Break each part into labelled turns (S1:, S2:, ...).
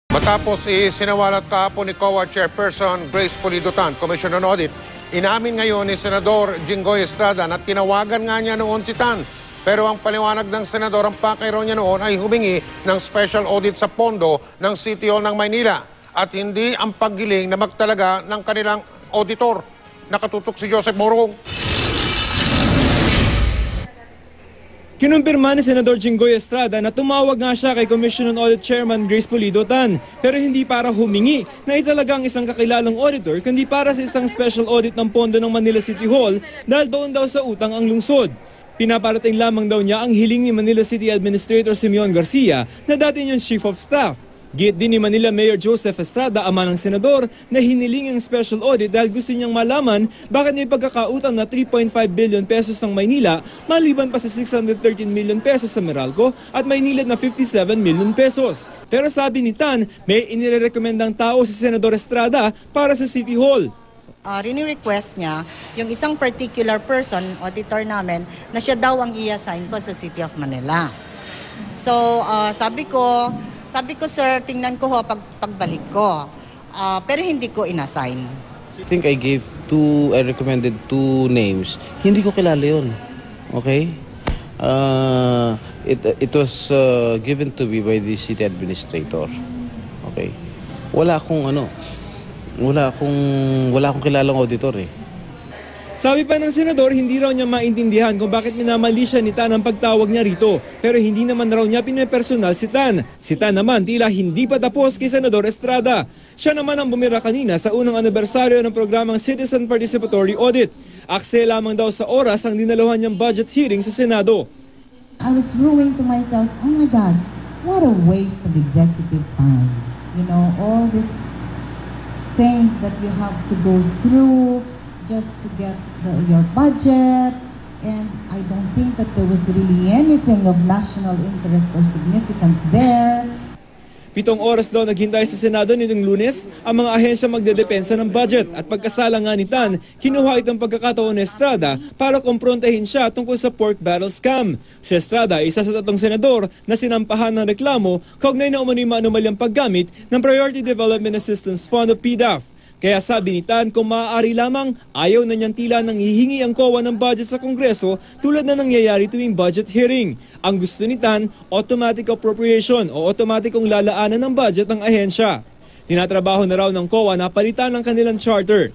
S1: Matapos isinawalat kahapon ni COA Chairperson Grace Pulido-Tan, Commission on Audit, inamin ngayon ni Senador Jinggoy Estrada na tinawagan nga niya noon si Tan. Pero ang paliwanag ng Senador, ang pakay niya noon ay humingi ng special audit sa pondo ng City Hall ng Maynila at hindi ang paggiling na magtalaga ng kanilang auditor. Nakatutok si Joseph Morong.
S2: Kinumpirma ni Senador Jinggoy Estrada na tumawag nga siya kay Commission on Audit Chairman Grace Pulido-Tan pero hindi para humingi na italaga ang isang kakilalang auditor kundi para sa isang special audit ng pondo ng Manila City Hall dahil baon daw sa utang ang lungsod. Pinaparating lamang daw niya ang hiling ni Manila City Administrator Simeon Garcia na dati niyang Chief of Staff. Git din ni Manila Mayor Joseph Estrada, ama ng senador, na hiniling ang special audit dahil gusto niyang malaman bakit may pagkakautang na 3.5 billion pesos ng Maynila maliban pa sa 613 million pesos sa Meralco at may nilad na 57 million pesos. Pero sabi ni Tan, may inirekomendang tao si Senador Estrada para sa City Hall.
S3: Rini-request niya yung isang particular person, auditor namin, na siya daw ang i-assign ko sa City of Manila. So sabi ko, sir, tingnan ko ho pagbalik ko. Pero hindi ko inassign.
S4: I think I recommended two names. Hindi ko kilala yun. Okay? It was given to me by the city administrator. Okay? Wala akong kilalang auditor eh.
S2: Sabi pa ng senador, hindi raw niya maintindihan kung bakit minamali siya ni Tan ang pagtawag niya rito. Pero hindi naman raw niya pinipersonal si Tan. Si Tan naman tila hindi pa tapos kay Senador Estrada. Siya naman ang bumira kanina sa unang anibersaryo ng programang Citizen Participatory Audit. Akse lamang daw sa oras ang dinaluhan niyang budget hearing sa Senado.
S5: I was ruling to myself, oh my God, what a waste of executive time. You know, all these things that you have to go through just to get your budget, and I don't think that there was really anything of national interest or significance there.
S2: 7 oras daw naghintay sa Senado nitong Lunes ang mga ahensya magdedepensa ng budget at pagkasala nga ni Tan, kinuha itong pagkakataon ni Estrada para kumprontahin siya tungkol sa pork barrel scam. Si Estrada ay isa sa 3 senador na sinampahan ng reklamo kaugnay na umano'y maanumalyang paggamit ng Priority Development Assistance Fund o PDAF. Kaya sabi ni Tan, kung maaari lamang, ayaw na niyang tila nang hihingi ang COA ng budget sa Kongreso tulad na nangyayari tuwing budget hearing. Ang gusto ni Tan, automatic appropriation o otomatikong lalaanan ng budget ng ahensya. Tinatrabaho na raw ng COA na palitan ng kanilang charter.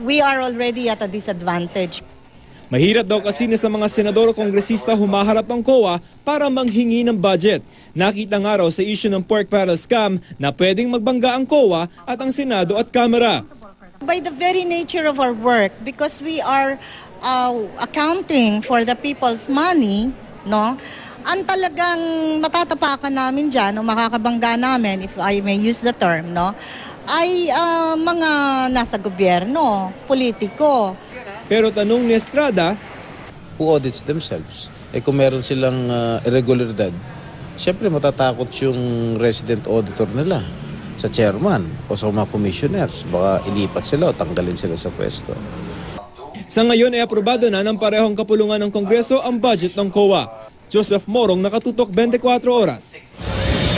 S3: We are already at a disadvantage.
S2: Mahirap daw kasi na sa mga senador o kongresista humaharap ang COA para manghingi ng budget. Nakita nga raw sa issue ng pork barrel scam na pwedeng magbangga ang COA at ang Senado at Kamara.
S3: By the very nature of our work, because we are accounting for the people's money, no? Ang talagang matatapakan namin dyan, o makakabangga namin, if I may use the term, no? Ay mga nasa gobyerno, politiko.
S2: Pero tanong ni Estrada,
S4: Who audits themselves? Kung meron silang irregularidad, siyempre matatakot yung resident auditor nila sa chairman o sa mga commissioners. Baka ilipat sila o tanggalin sila sa pwesto.
S2: Sa ngayon ay aprobado na ng parehong kapulungan ng Kongreso ang budget ng COA. Joseph Morong, Nakatutok, 24 Oras.